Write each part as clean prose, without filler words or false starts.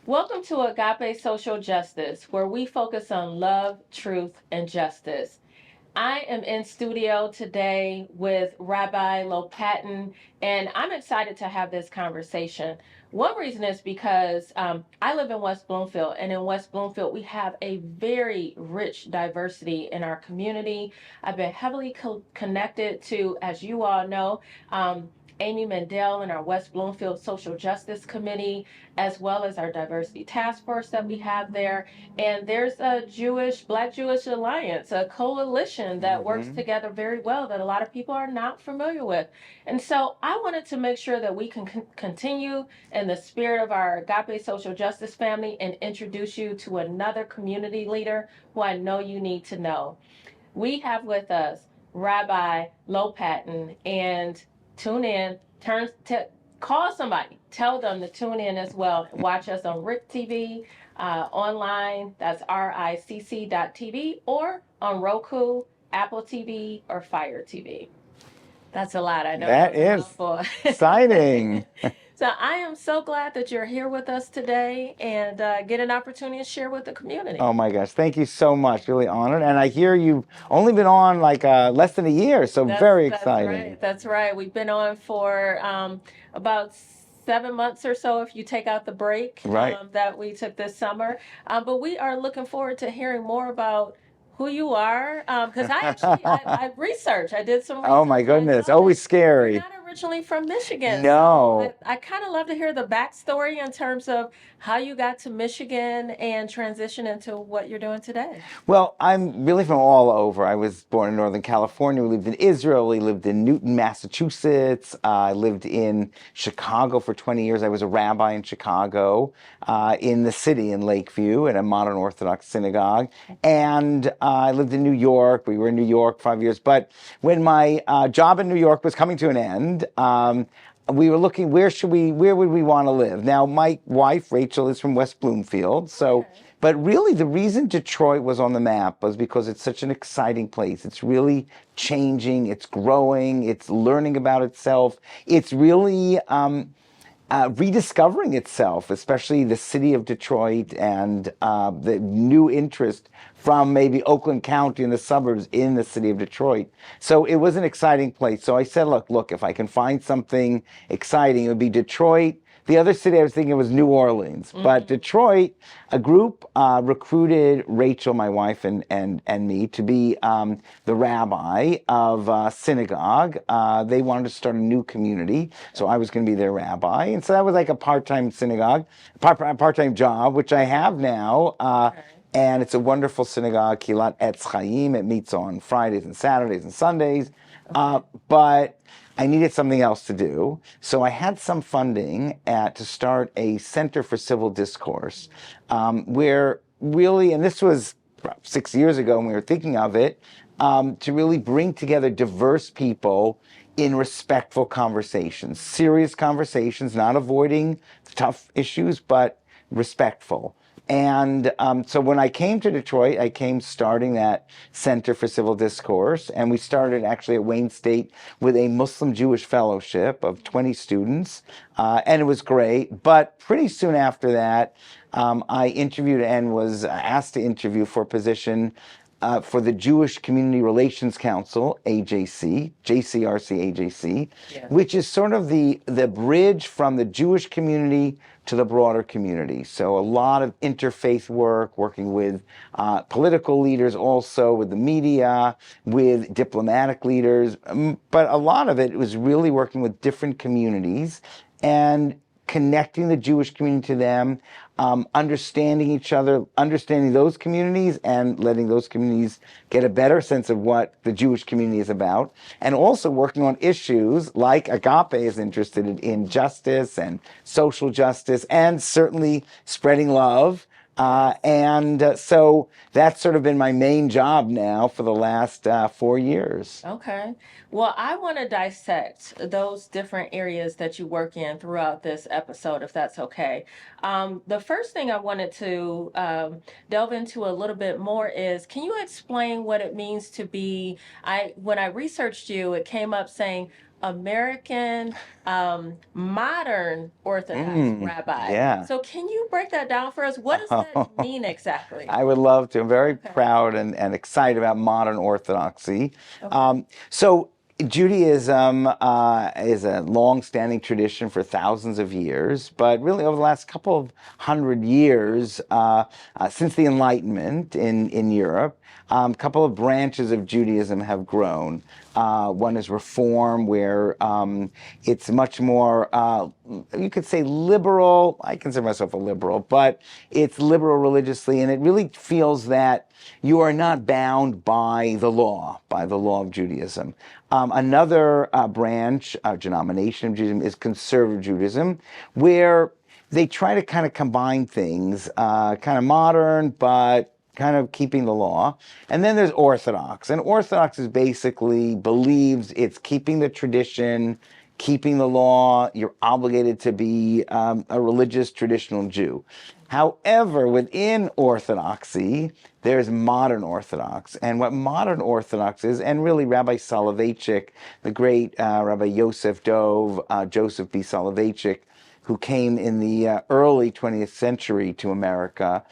Welcome to Agape Social Justice, where we focus on love, truth, and justice. I am in studio today with Rabbi Lopatin, and I'm excited to have this conversation. One reason is because I live in West Bloomfield, and in West Bloomfield, we have a very rich diversity in our community. I've been heavily connected to, as you all know, Amy Mendel and our West Bloomfield Social Justice Committee, as well as our diversity task force that we have there. And there's a Black Jewish Alliance, a coalition that works together very well that a lot of people are not familiar with. And so I wanted to make sure that we can continue in the spirit of our Agape Social Justice family and introduce you to another community leader who I know you need to know. We have with us Rabbi Lopatin, and tune in, call somebody, tell them to tune in as well. Watch us on RIC TV, online, that's RICC.TV, or on Roku, Apple TV, or Fire TV. That's a lot, I know. That is exciting. So I am so glad that you're here with us today and get an opportunity to share with the community. Oh my gosh, thank you so much. Really honored. And I hear you've only been on like less than a year, so very exciting. That's right. We've been on for about 7 months or so if you take out the break that we took this summer. But we are looking forward to hearing more about who you are, because I researched. I did some research. Oh my goodness, always scary. You're not originally from Michigan. No. So I kind of love to hear the backstory in terms of how you got to Michigan and transition into what you're doing today. Well, I'm really from all over. I was born in Northern California. We lived in Israel. We lived in Newton, Massachusetts. I lived in Chicago for 20 years. I was a rabbi in Chicago, in the city in Lakeview at a modern Orthodox synagogue. And I lived in New York. We were in New York 5 years. But when my job in New York was coming to an end, we were looking, where would we want to live? Now, my wife, Rachel, is from West Bloomfield. So, but really the reason Detroit was on the map was because it's such an exciting place. It's really changing, it's growing, it's learning about itself. It's really rediscovering itself, especially the city of Detroit and the new interest from maybe Oakland County and the suburbs in the city of Detroit. So it was an exciting place. So I said, look, if I can find something exciting, it would be Detroit. The other city I was thinking was New Orleans, but Detroit, a group recruited Rachel, my wife, and me to be the rabbi of a synagogue. They wanted to start a new community, so I was going to be their rabbi. And so that was like a part-time synagogue, part-time job, which I have now. And it's a wonderful synagogue, Kilat Etz Chaim. It meets on Fridays and Saturdays and Sundays. But I needed something else to do. So I had some funding to start a Center for Civil Discourse, where really, and this was 6 years ago when we were thinking of it, to really bring together diverse people in respectful conversations, serious conversations, not avoiding tough issues, but respectful. And so when I came to Detroit, I came starting that Center for Civil Discourse, and we started actually at Wayne State with a Muslim-Jewish fellowship of 20 students, and it was great. But pretty soon after that, I interviewed and was asked to interview for a position for the Jewish Community Relations Council, AJC, JCRC AJC, which is sort of the bridge from the Jewish community to the broader community. So a lot of interfaith work, working with political leaders also, with the media, with diplomatic leaders. But a lot of it was really working with different communities and connecting the Jewish community to them, understanding each other, understanding those communities, and letting those communities get a better sense of what the Jewish community is about, and also working on issues like Agape is interested in justice and social justice, and certainly spreading love. So that's sort of been my main job now for the last 4 years. Okay. Well, I want to dissect those different areas that you work in throughout this episode, if that's okay. The first thing I wanted to delve into a little bit more is, can you explain what it means to be, when I researched you, it came up saying American modern Orthodox rabbi. Yeah. So can you break that down for us? What does that mean exactly? I would love to. I'm very Okay. proud and excited about modern Orthodoxy. Okay. So Judaism is a long-standing tradition for thousands of years, but really over the last couple of hundred years, since the Enlightenment in Europe, a couple of branches of Judaism have grown. One is Reform, where it's much more, you could say liberal. I consider myself a liberal, but it's liberal religiously, and it really feels that you are not bound by the law of Judaism. Another branch, denomination of Judaism is Conservative Judaism, where they try to kind of combine things, kind of modern, but kind of keeping the law. And then there's Orthodox. And Orthodox is basically believes it's keeping the tradition, keeping the law. You're obligated to be a religious traditional Jew. However, within Orthodoxy, there's modern Orthodox. And what modern Orthodox is, and really Rabbi Soloveitchik, the great Rabbi Yosef Dov, Joseph B. Soloveitchik, who came in the early 20th century to America,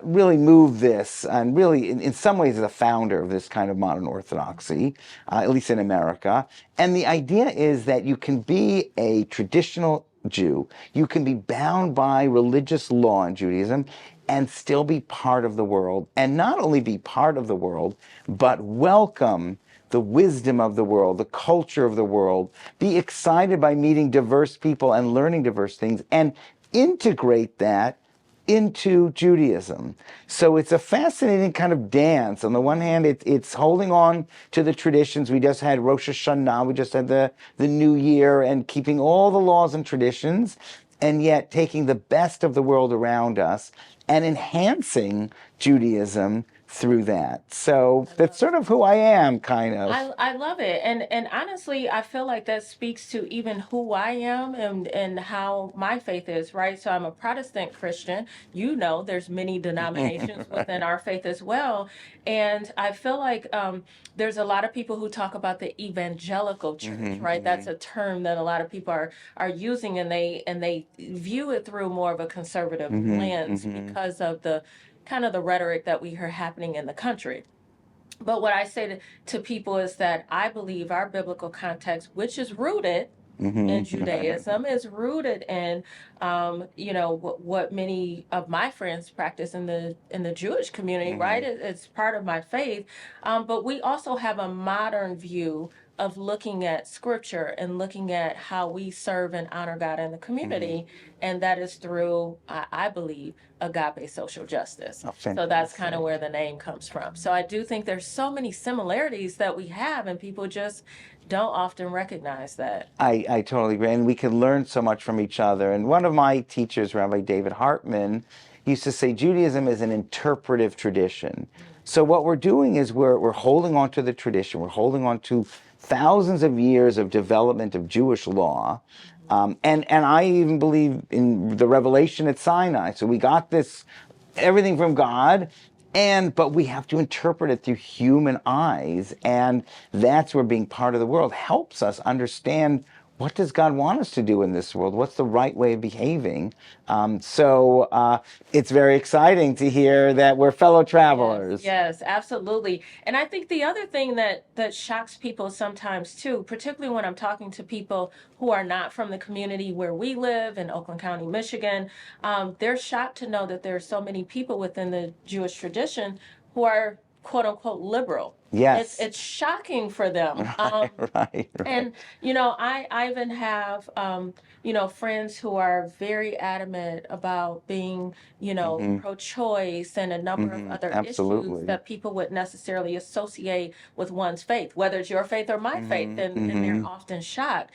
really moved this, and really, in some ways, is the founder of this kind of modern Orthodoxy, at least in America. And the idea is that you can be a traditional Jew, you can be bound by religious law in Judaism, and still be part of the world, and not only be part of the world, but welcome the wisdom of the world, the culture of the world, be excited by meeting diverse people and learning diverse things, and integrate that into Judaism. So it's a fascinating kind of dance. On the one hand, it's holding on to the traditions. We just had Rosh Hashanah, we just had the New Year, and keeping all the laws and traditions, and yet taking the best of the world around us and enhancing Judaism through that. So that's sort of who I am, kind of. I love it. And honestly, I feel like that speaks to even who I am and how my faith is, right? So I'm a Protestant Christian. You know, there's many denominations within our faith as well. And I feel like there's a lot of people who talk about the evangelical church, right? That's a term that a lot of people are using, and they view it through more of a conservative lens because of the kind of the rhetoric that we hear happening in the country. But what I say to people is that I believe our biblical context, which is rooted in Judaism, is rooted in, what many of my friends practice in the Jewish community, right? It's part of my faith. But we also have a modern view of looking at scripture and looking at how we serve and honor God in the community. And that is through, I believe, agape social justice. Oh, So that's kind of where the name comes from. So I do think there's so many similarities that we have, and people just don't often recognize that. I totally agree. And we can learn so much from each other. And one of my teachers, Rabbi David Hartman, used to say Judaism is an interpretive tradition. So what we're doing is we're holding on to the tradition. We're holding on to thousands of years of development of Jewish law. And I even believe in the revelation at Sinai. So we got this, everything from God, but we have to interpret it through human eyes. And that's where being part of the world helps us understand, what does God want us to do in this world? What's the right way of behaving? So it's very exciting to hear that we're fellow travelers. Yes, absolutely. And I think the other thing that shocks people sometimes too, particularly when I'm talking to people who are not from the community where we live in Oakland County, Michigan, they're shocked to know that there are so many people within the Jewish tradition who are quote unquote liberal. Yes. It's shocking for them. Right. And, I even have, friends who are very adamant about being, pro-choice and a number of other Absolutely. issues that people would necessarily associate with one's faith, whether it's your faith or my faith, and they're often shocked.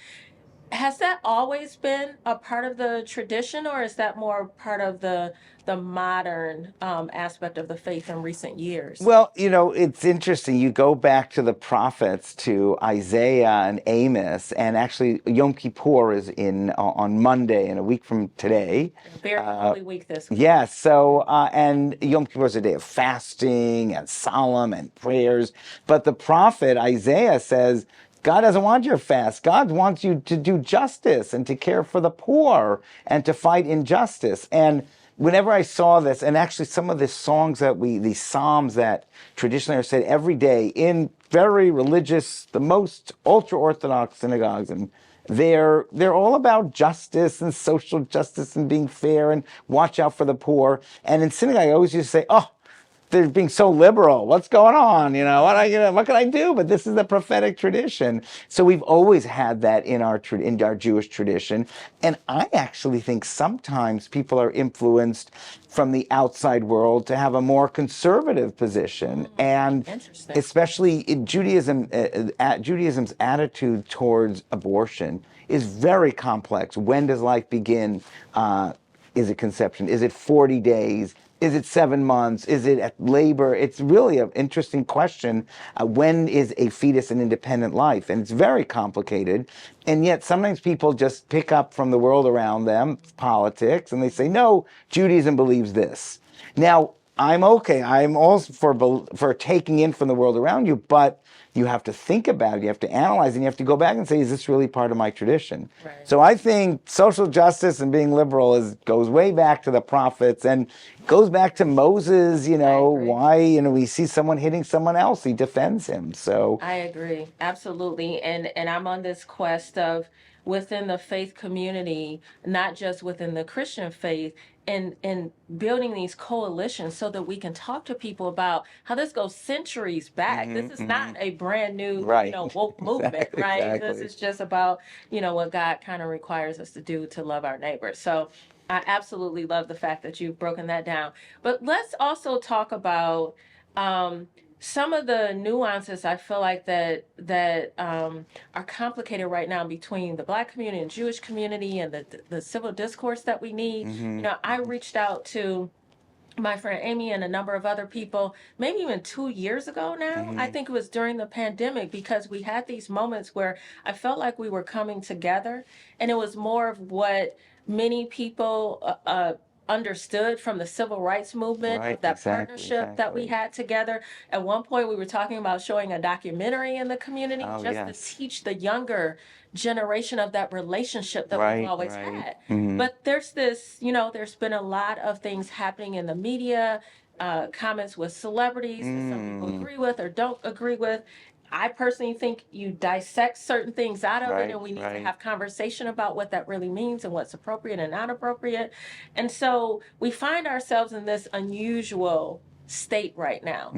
Has that always been a part of the tradition, or is that more part of the modern aspect of the faith in recent years? Well, it's interesting. You go back to the prophets, to Isaiah and Amos, and actually Yom Kippur is on Monday, in a week from today. Very holy week this week. Yes. So, and Yom Kippur is a day of fasting and solemn and prayers. But the prophet Isaiah says, God doesn't want your fast. God wants you to do justice and to care for the poor and to fight injustice. And whenever I saw this, and actually some of the songs these psalms that traditionally are said every day in very religious, the most ultra-Orthodox synagogues, and they're all about justice and social justice and being fair and watch out for the poor. And in synagogue, I always used to say, oh, they're being so liberal. What's going on? What can I do? But this is the prophetic tradition. So we've always had that in our Jewish tradition. And I actually think sometimes people are influenced from the outside world to have a more conservative position. And especially in Judaism, Judaism's attitude towards abortion is very complex. When does life begin? Is it conception? Is it 40 days? Is it 7 months? Is it at labor? It's really an interesting question. When is a fetus an independent life? And it's very complicated. And yet sometimes people just pick up from the world around them, politics, and they say, no, Judaism believes this. Now, I'm okay. I'm also for taking in from the world around you, but you have to think about it, you have to analyze it, and you have to go back and say, is this really part of my tradition? Right. So I think social justice and being liberal goes way back to the prophets and goes back to Moses, why, we see someone hitting someone else, he defends him. So I agree. Absolutely. And I'm on this quest of within the faith community, not just within the Christian faith, and building these coalitions so that we can talk to people about how this goes centuries back. This is not a brand new, Right. woke movement, right? Exactly. This is just about, what God kind of requires us to do to love our neighbor. So I absolutely love the fact that you've broken that down. But let's also talk about some of the nuances I feel like that are complicated right now between the Black community and Jewish community and the civil discourse that we need. I reached out to my friend Amy and a number of other people, maybe even 2 years ago now. I think it was during the pandemic, because we had these moments where I felt like we were coming together, and it was more of what many people understood from the civil rights movement, Right, that exactly, partnership that we had together. At one point, we were talking about showing a documentary in the community to teach the younger generation of that relationship that we've always had. But there's this, there's been a lot of things happening in the media, comments with celebrities that some people agree with or don't agree with. I personally think you dissect certain things out of it, and we need to have conversation about what that really means and what's appropriate and not appropriate. And so we find ourselves in this unusual state right now,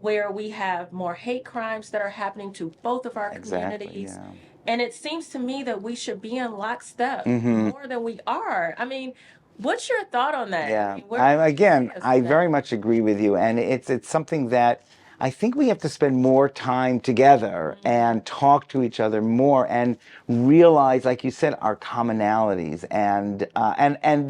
where we have more hate crimes that are happening to both of our communities. And it seems to me that we should be in lockstep more than we are. I mean, what's your thought on that? Yeah, I very much agree with you, and it's something that I think we have to spend more time together and talk to each other more and realize, like you said, our commonalities and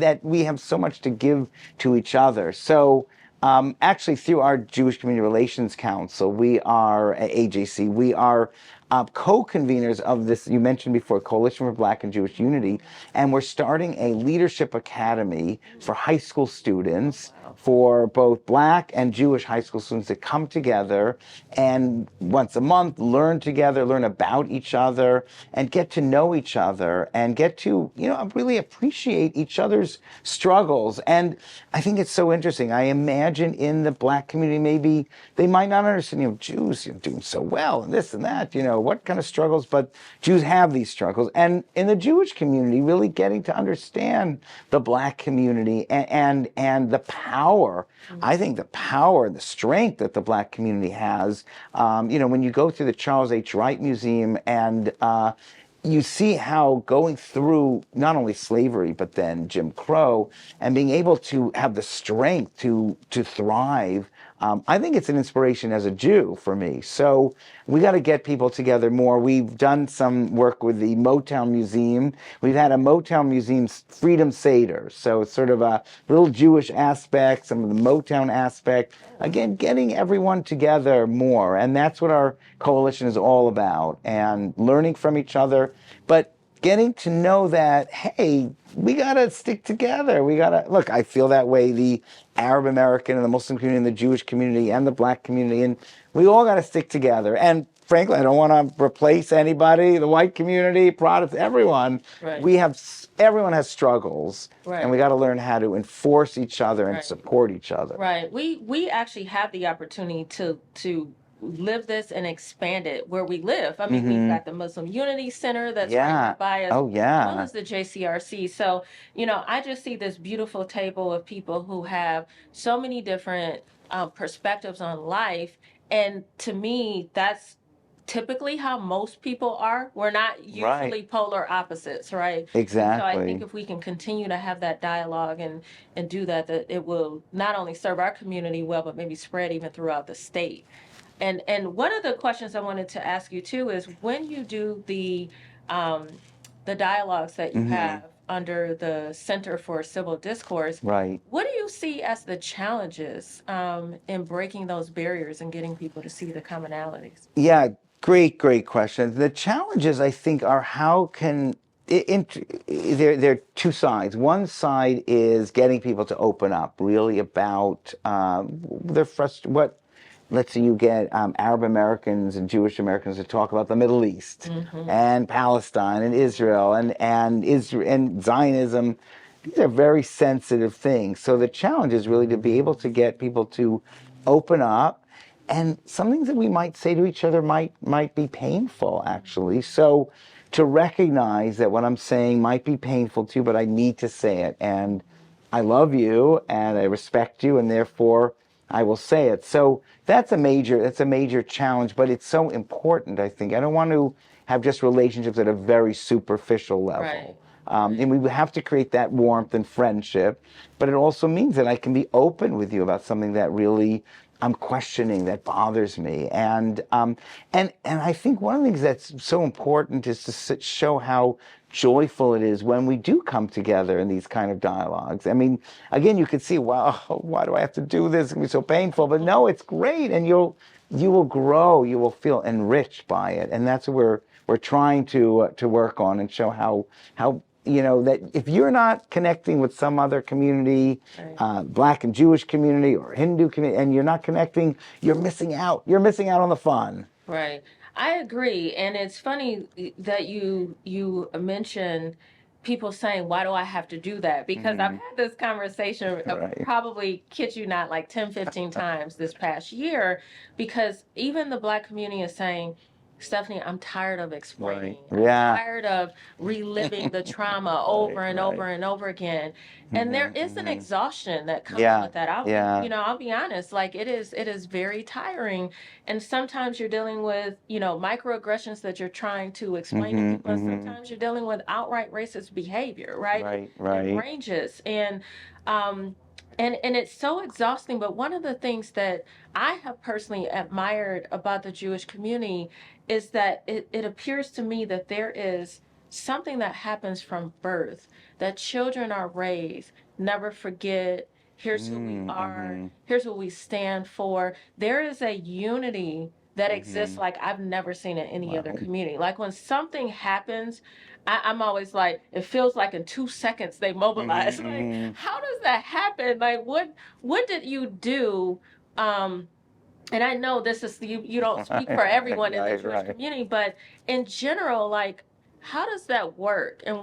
that we have so much to give to each other. So actually, through our Jewish Community Relations Council, we are at AJC, we are co-conveners of this, you mentioned before, Coalition for Black and Jewish Unity, and we're starting a leadership academy for high school students, for both Black and Jewish high school students to come together and once a month learn together, learn about each other, and get to know each other, and get to, really appreciate each other's struggles. And I think it's so interesting. I imagine in the Black community, maybe they might not understand, Jews doing so well and this and that, what kind of struggles, but Jews have these struggles. And in the Jewish community, really getting to understand the Black community and the power, I think the power and the strength that the Black community has. When you go through the Charles H. Wright Museum and you see how going through not only slavery, but then Jim Crow, and being able to have the strength to thrive, I think it's an inspiration as a Jew for me. So we got to get people together more. We've done some work with the Motown Museum. We've had a Motown Museum Freedom Seder. So it's sort of a little Jewish aspect, some of the Motown aspect. Again, getting everyone together more. And that's what our coalition is all about. And learning from each other, but getting to know that, hey, we got to stick together. We got to, look, I feel that way, the Arab American and the Muslim community and the Jewish community and the Black community, and we all got to stick together. And frankly, I don't want to replace anybody, the white community, Protestants, everyone. Right. Everyone has struggles, Right. and we got to learn how to enforce each other and Right. support each other. Right. We actually have the opportunity to live this and expand it where we live. I mean, we've got the Muslim Unity Center that's right Yeah. nearby us, Oh, as well yeah. as the JCRC. So, I just see this beautiful table of people who have so many different perspectives on life. And to me, that's typically how most people are. We're not usually Right. polar opposites, right? And so I think Exactly. if we can continue to have that dialogue and do that, that it will not only serve our community well, but maybe spread even throughout the state. And one of the questions I wanted to ask you too is when you do the dialogues that you have under the Center for Civil Discourse, Right. what do you see as the challenges in breaking those barriers and getting people to see the commonalities? Yeah, great question. The challenges, I think, are how can there are two sides. One side is getting people to open up, really about their what. Let's say you get Arab Americans and Jewish Americans to talk about the Middle East and Palestine and Israel and Israel and Zionism. These are very sensitive things. So the challenge is really to be able to get people to open up, and some things that we might say to each other might be painful, actually. So to recognize that what I'm saying might be painful to you, but I need to say it, and I love you and I respect you, and therefore I will say it. So that's a major challenge, but it's so important, I think. I don't want to have just relationships at a very superficial level. Right. And we have to create that warmth and friendship, but it also means that I can be open with you about something that really I'm questioning, that bothers me. And I think one of the things that's so important is to show how joyful it is when we do come together in these kind of dialogues. I mean, again, you could see, wow, why do I have to do this? It can be so painful. But no, it's great, and you will grow, you will feel enriched by it, and that's what we're trying to work on and show how that if you're not connecting with some other community, Black and Jewish community or Hindu community, and you're not connecting, you're missing out. You're missing out on the fun. Right. I agree. And it's funny that you mentioned people saying, why do I have to do that? Because I've had this conversation Right. probably, kid you not, like 10, 15 times this past year, because even the Black community is saying, Stephanie, I'm tired of explaining. Right. Yeah. I'm tired of reliving the trauma over and over and over again. And there is an exhaustion that comes with that. I'll be honest, like it is very tiring. And sometimes you're dealing with, microaggressions that you're trying to explain to people. And sometimes you're dealing with outright racist behavior, right? Right. It ranges. And it's so exhausting. But one of the things that I have personally admired about the Jewish community is that it appears to me that there is something that happens from birth, that children are raised, never forget, here's who we are, here's what we stand for. There is a unity that exists like I've never seen in any other community. Like when something happens, I'm always like, it feels like in 2 seconds they mobilize. Like, how does that happen? Like, what did you do? And I know this is you don't speak for everyone in the Jewish community, but in general, like, how does that work? And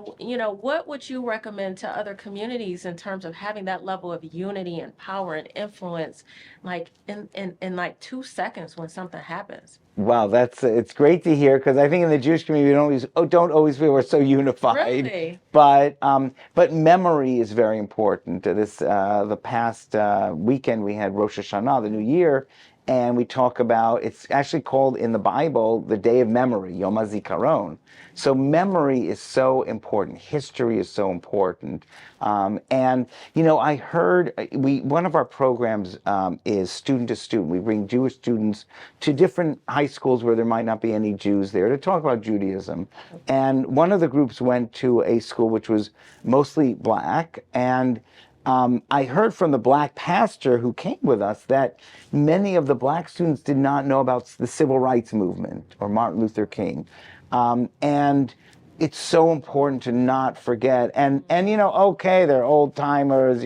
what would you recommend to other communities in terms of having that level of unity and power and influence, like in like 2 seconds when something happens? Wow, it's great to hear, because I think in the Jewish community we don't always feel we're so unified. Really? But memory is very important. The past weekend we had Rosh Hashanah, the New Year, and we talk about, it's actually called in the Bible the Day of Memory, Yom HaZikaron. So memory is so important. History is so important. And I heard one of our programs is student to student. We bring Jewish students to different high schools where there might not be any Jews there to talk about Judaism. And one of the groups went to a school which was mostly Black, and I heard from the Black pastor who came with us that many of the Black students did not know about the civil rights movement or Martin Luther King. And it's so important to not forget. And okay, they're old timers,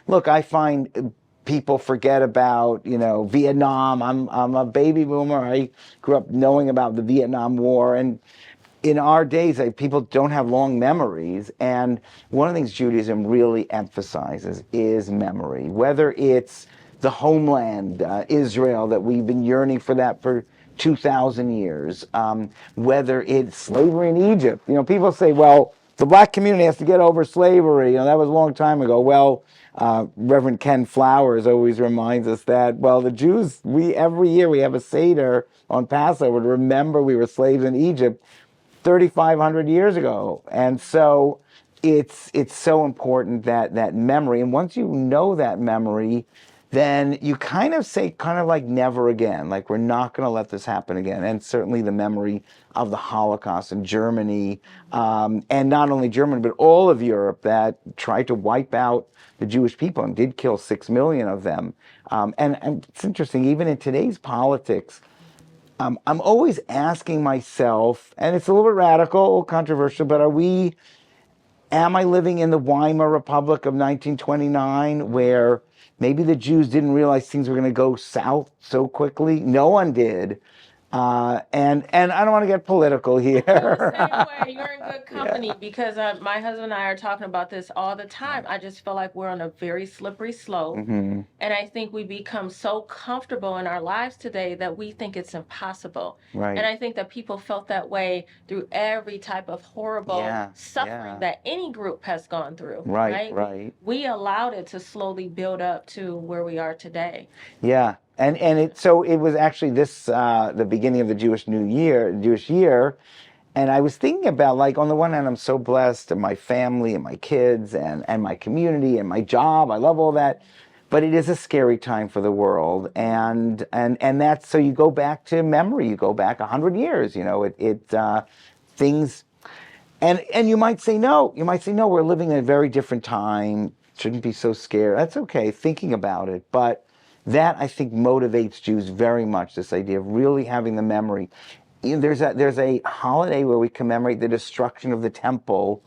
look, I find people forget about, Vietnam. I'm a baby boomer. I grew up knowing about the Vietnam War, and in our days, people don't have long memories. And one of the things Judaism really emphasizes is memory, whether it's the homeland, Israel, that we've been yearning for that for 2,000 years, whether it's slavery in Egypt. People say, well, the black community has to get over slavery. That was a long time ago. Well, Reverend Ken Flowers always reminds us that, well, the Jews, every year we have a Seder on Passover to remember we were slaves in Egypt 3,500 years ago. And so it's so important that memory. And once you know that memory, then you kind of like never again, like we're not going to let this happen again. And certainly the memory of the Holocaust in Germany, and not only Germany, but all of Europe that tried to wipe out the Jewish people and did kill 6 million of them. And it's interesting, even in today's politics, I'm always asking myself, and it's a little bit radical, controversial, but am I living in the Weimar Republic of 1929 where maybe the Jews didn't realize things were going to go south so quickly? No one did. And I don't want to get political here. The same way, you're in good company Yeah. because my husband and I are talking about this all the time. I just feel like we're on a very slippery slope. Mm-hmm. And I think we become so comfortable in our lives today that we think it's impossible. Right. And I think that people felt that way through every type of horrible suffering that any group has gone through. Right. We allowed it to slowly build up to where we are today. Yeah. And it was actually this the beginning of the Jewish year, and I was thinking about, like, on the one hand, I'm so blessed, and my family and my kids and my community and my job. I love all that, but it is a scary time for the world, and that's, so you go back to memory. You go back 100 years. Things, and you might say no. You might say no. We're living in a very different time. Shouldn't be so scared. That's okay. Thinking about it, but that, I think, motivates Jews very much, this idea of really having the memory. There's a holiday where we commemorate the destruction of the temple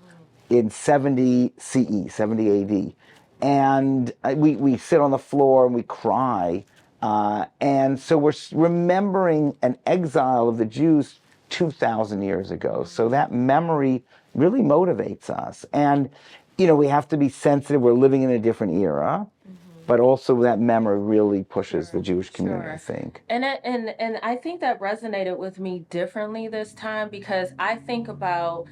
in 70 CE, 70 AD. And we sit on the floor and we cry. And so we're remembering an exile of the Jews 2,000 years ago. So that memory really motivates us. And, we have to be sensitive. We're living in a different era. But also that memory really pushes the Jewish community, I think. And I think that resonated with me differently this time because I think about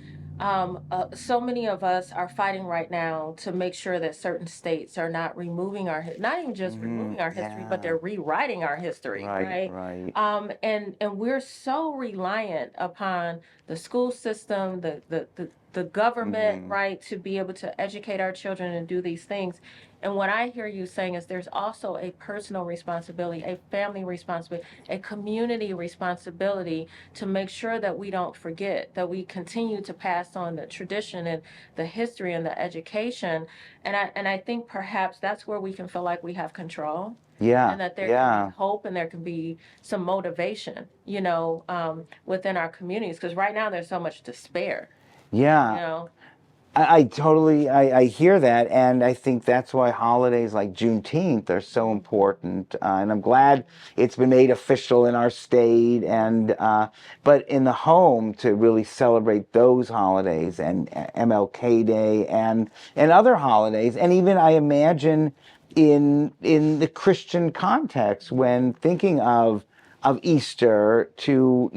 so many of us are fighting right now to make sure that certain states are not removing not even just removing our history, but they're rewriting our history, Right. And we're so reliant upon the school system, the government, right, to be able to educate our children and do these things. And what I hear you saying is there's also a personal responsibility, a family responsibility, a community responsibility to make sure that we don't forget, that we continue to pass on the tradition and the history and the education. And I think perhaps that's where we can feel like we have control. Yeah. And that there can be hope and there can be some motivation, within our communities. Because right now there's so much despair. Yeah. I totally hear that, and I think that's why holidays like Juneteenth are so important. And I'm glad it's been made official in our state, and but in the home to really celebrate those holidays and MLK Day and other holidays, and even I imagine in the Christian context when thinking of Easter to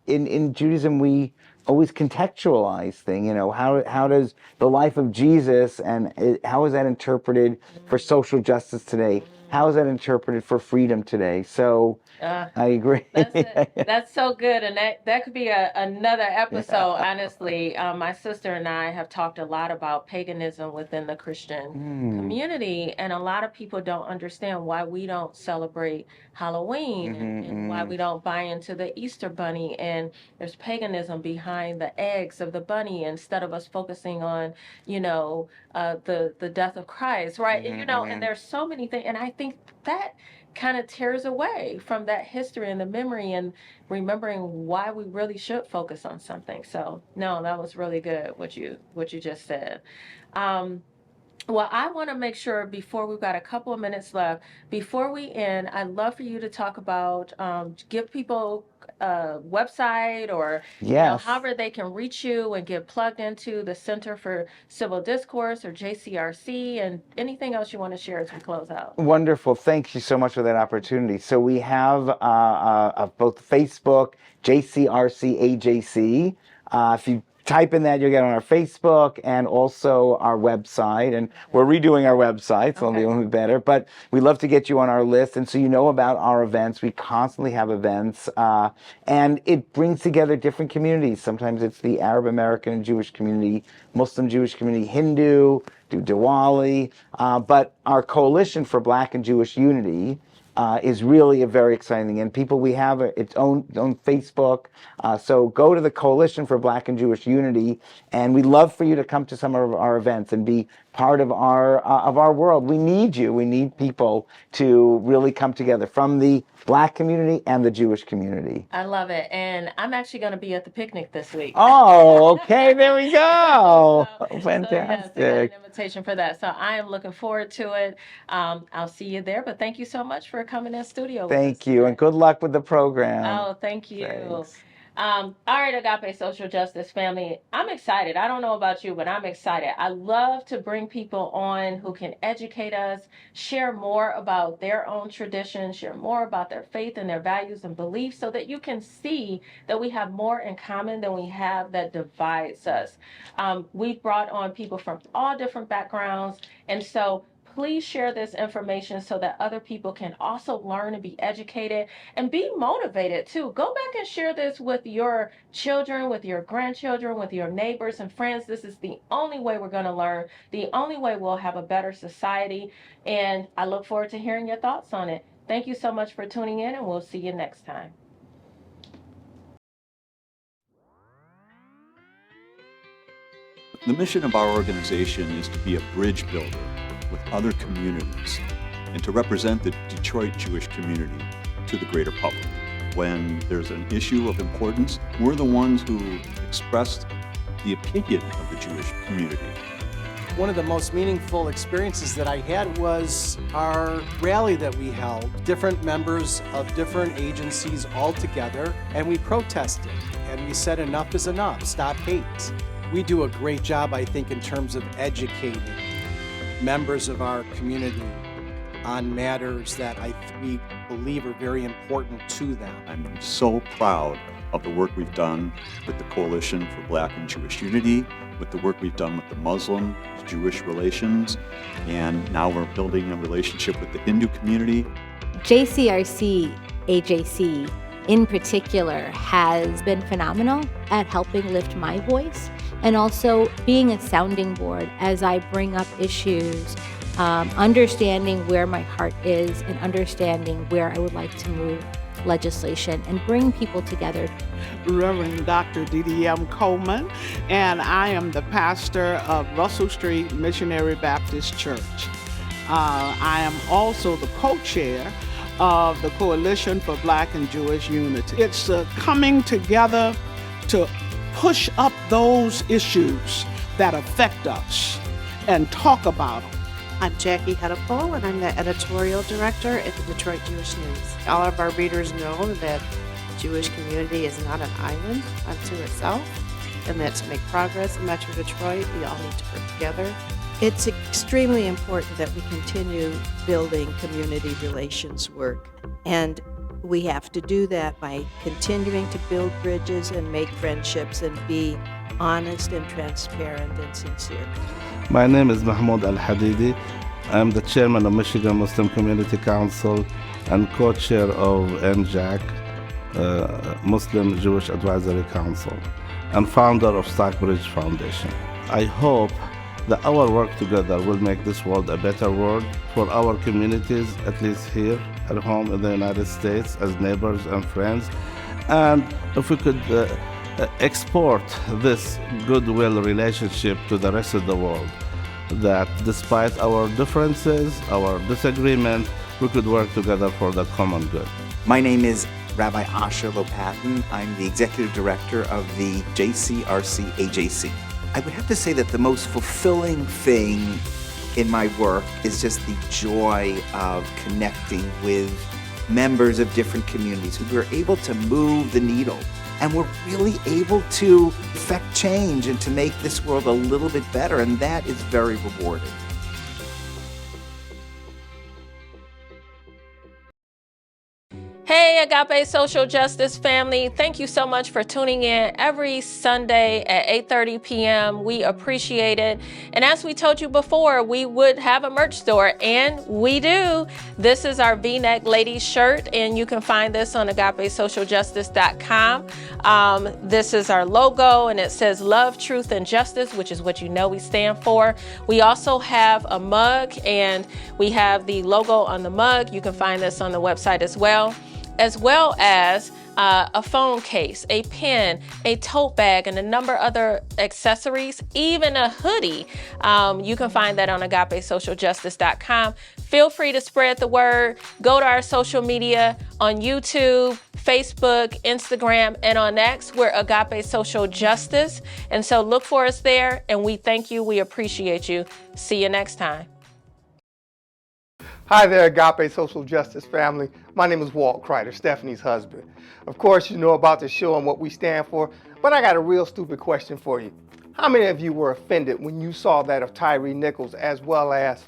in Judaism we always contextualize thing. How does the life of Jesus and how is that interpreted for social justice today? How is that interpreted for freedom today? So I agree. That's so good, and that could be another episode. Honestly, my sister and I have talked a lot about paganism within the Christian community, and a lot of people don't understand why we don't celebrate Halloween and why we don't buy into the Easter bunny. And there's paganism behind the eggs of the bunny instead of us focusing on, the death of Christ, right? And there's so many things, and I think that kind of tears away from that history and the memory and remembering why we really should focus on something. So no, that was really good what you just said. Well, I want to make sure before we've got a couple of minutes left, before we end, I'd love for you to talk about, give people a website or, Yes. however they can reach you and get plugged into the Center for Civil Discourse or JCRC and anything else you want to share as we close out. Wonderful. Thank you so much for that opportunity. So we have both Facebook, JCRC, if you type in that, you'll get on our Facebook and also our website. And we're redoing our website, so it'll be better. But we love to get you on our list. And so you know about our events. We constantly have events. And it brings together different communities. Sometimes it's the Arab American and Jewish community, Muslim Jewish community, Hindu, do Diwali. But our Coalition for Black and Jewish Unity is really a very exciting thing. And we have its own Facebook. So go to the Coalition for Black and Jewish Unity, and we'd love for you to come to some of our events and be part of our world. We need you. We need people to really come together from the Black community and the Jewish community. I love it. And I'm actually going to be at the picnic this week. Oh, okay. There we go. So, Fantastic. So yes, I got an invitation for that. So I am looking forward to it. I'll see you there. But thank you so much for coming in studio. Thank you. And good luck with the program. Oh, thank you. Thanks. All right, Agape Social Justice family, I'm excited. I don't know about you, but I'm excited. I love to bring people on who can educate us, share more about their own traditions, share more about their faith and their values and beliefs so that you can see that we have more in common than we have that divides us. We've brought on people from all different backgrounds, and so please share this information so that other people can also learn and be educated and be motivated too. Go back and share this with your children, with your grandchildren, with your neighbors and friends. This is the only way we're going to learn, the only way we'll have a better society. And I look forward to hearing your thoughts on it. Thank you so much for tuning in, and we'll see you next time. The mission of our organization is to be a bridge builder with other communities and to represent the Detroit Jewish community to the greater public. When there's an issue of importance, we're the ones who express the opinion of the Jewish community. One of the most meaningful experiences that I had was our rally that we held. Different members of different agencies all together, and we protested, and we said enough is enough, stop hate. We do a great job, I think, in terms of educating members of our community on matters that we believe are very important to them. I'm so proud of the work we've done with the Coalition for Black and Jewish Unity, with the work we've done with the Muslim-Jewish relations, and now we're building a relationship with the Hindu community. JCRC, AJC in particular has been phenomenal at helping lift my voice and also being a sounding board as I bring up issues, understanding where my heart is and understanding where I would like to move legislation and bring people together. Reverend Dr. D.D.M. Coleman, and I am the pastor of Russell Street Missionary Baptist Church. I am also the co-chair of the Coalition for Black and Jewish Unity. It's coming together to push up those issues that affect us and talk about them. I'm Jackie Hedepole, and I'm the editorial director at the Detroit Jewish News. All of our readers know that the Jewish community is not an island unto itself, and that to make progress in Metro Detroit, we all need to work together. It's extremely important that we continue building community relations work, and we have to do that by continuing to build bridges and make friendships and be honest and transparent and sincere. My name is Mahmoud Al-Hadidi. I'm the chairman of Michigan Muslim Community Council and co-chair of MJAC, Muslim Jewish Advisory Council, and founder of Stockbridge Foundation. I hope that our work together will make this world a better world for our communities, at least here at home in the United States, as neighbors and friends. And if we could export this goodwill relationship to the rest of the world, that despite our differences, our disagreement, we could work together for the common good. My name is Rabbi Lopatin. I'm the executive director of the JCRC AJC. I would have to say that the most fulfilling thing in my work is just the joy of connecting with members of different communities who were able to move the needle and we're really able to affect change and to make this world a little bit better, and that is very rewarding. Hey, Agape Social Justice family. Thank you so much for tuning in every Sunday at 8:30 p.m. We appreciate it. And as we told you before, we would have a merch store, and we do. This is our V-neck ladies shirt, and you can find this on agapesocialjustice.com. This is our logo, and it says love, truth, and justice, which is what you know we stand for. We also have a mug, and we have the logo on the mug. You can find this on the website as well as a phone case, a pen, a tote bag, and a number of other accessories, even a hoodie. You can find that on agapesocialjustice.com. Feel free to spread the word. Go to our social media on YouTube, Facebook, Instagram, and on X. We're Agape Social Justice. And so look for us there, and we thank you. We appreciate you. See you next time. Hi there, Agape Social Justice family. My name is Walt Kreider, Stephanie's husband. Of course, you know about the show and what we stand for, but I got a real stupid question for you. How many of you were offended when you saw that of Tyree Nichols as well as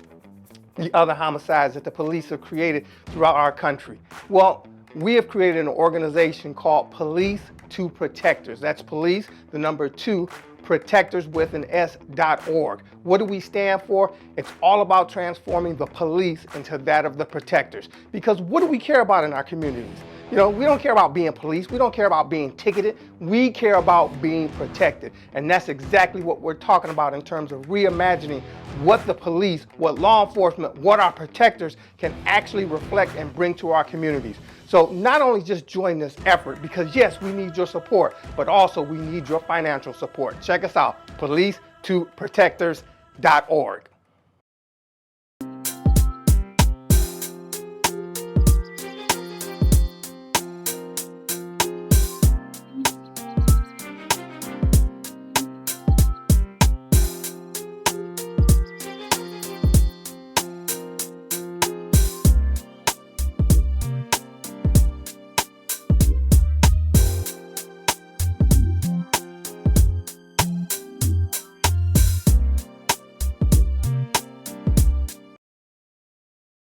the other homicides that the police have created throughout our country? Well, we have created an organization called Police to Protectors. That's police, the number 2, protectors with an S.org. What do we stand for? It's all about transforming the police into that of the protectors. Because what do we care about in our communities? You know, we don't care about being police. We don't care about being ticketed. We care about being protected. And that's exactly what we're talking about in terms of reimagining what the police, what law enforcement, what our protectors can actually reflect and bring to our communities. So not only just join this effort, because yes, we need your support, but also we need your financial support. Check us out, police2protectors.org.